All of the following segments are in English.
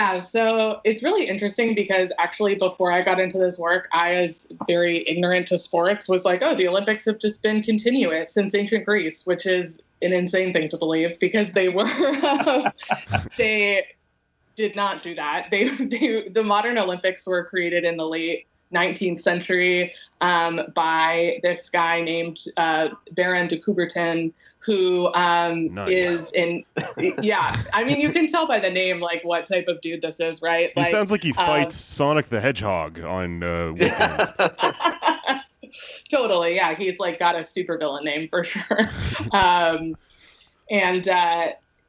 Yeah, so it's really interesting because actually before I got into this work, I was very ignorant to sports, was like, oh, the Olympics have just been continuous since ancient Greece, which is an insane thing to believe because they were, they did not do that. The modern Olympics were created in the late 19th century by this guy named Baron de Coubertin, who is in, yeah, I mean, you can tell by the name, like, what type of dude this is, right? He sounds like he fights Sonic the Hedgehog on weekends. Totally, yeah, he's, like, got a supervillain name for sure.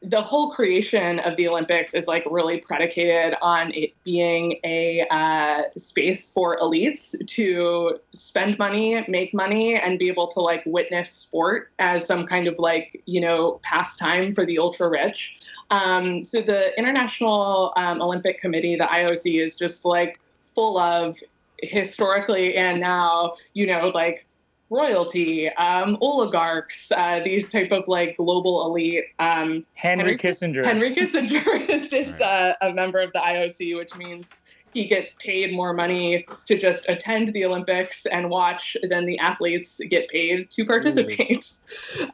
The whole creation of the Olympics is like really predicated on it being a space for elites to spend money, make money, and be able to like witness sport as some kind of like, you know, pastime for the ultra rich. So the International Olympic Committee, the IOC, is just like full of historically and now, you know, like royalty, oligarchs, these type of like global elite. Henry Kissinger. Henry Kissinger is a member of the IOC, which means he gets paid more money to just attend the Olympics and watch than the athletes get paid to participate.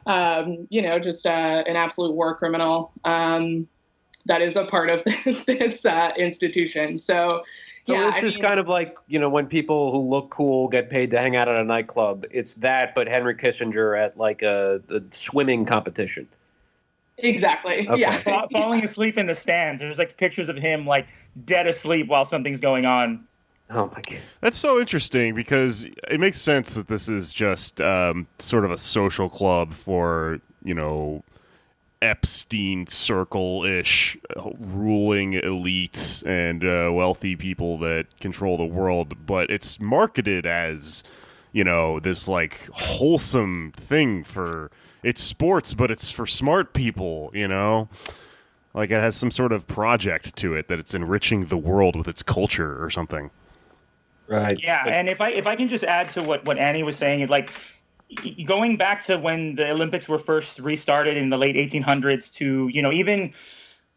You know, just an absolute war criminal that is a part of this institution. So yeah, this is kind of like, you know, when people who look cool get paid to hang out at a nightclub. It's that, but Henry Kissinger at like a swimming competition. Exactly. Okay. Yeah. Falling asleep in the stands. There's like pictures of him like dead asleep while something's going on. Oh my God. That's so interesting because it makes sense that this is just sort of a social club for, you know, Epstein circle-ish ruling elites and wealthy people that control the world, but it's marketed as, you know, this like wholesome thing for, it's sports, but it's for smart people, you know? Like it has some sort of project to it that it's enriching the world with its culture or something. Right. Yeah, and if I can just add to what Annie was saying, like going back to when the Olympics were first restarted in the late 1800s to, you know, even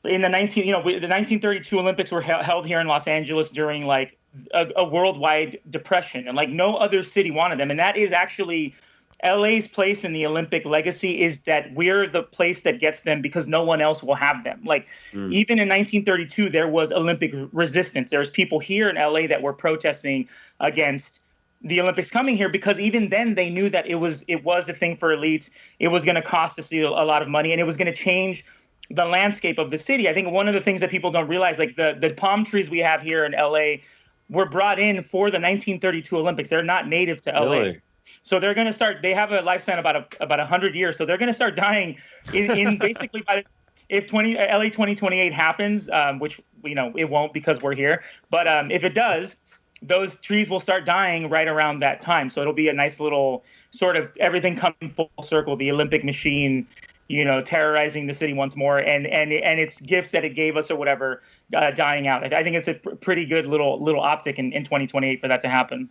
in the 1932 Olympics were held here in Los Angeles during like a worldwide depression, and like no other city wanted them. And that is actually LA's place in the Olympic legacy, is that we're the place that gets them because no one else will have them. Like even in 1932, there was Olympic resistance. There's people here in LA that were protesting against the Olympics coming here, because even then they knew that it was a thing for elites. It was going to cost the city a lot of money, and it was going to change the landscape of the city. I think one of the things that people don't realize, like the palm trees we have here in LA were brought in for the 1932 Olympics. They're not native to LA. Really? So they're going to start, they have a lifespan about 100 years. So they're going to start dying in basically if LA 2028 happens, which, you know, it won't because we're here. But if it does, those trees will start dying right around that time. So it'll be a nice little sort of everything coming full circle, the Olympic machine, you know, terrorizing the city once more, and its gifts that it gave us or whatever dying out. I think it's a pretty good little optic in 2028 for that to happen.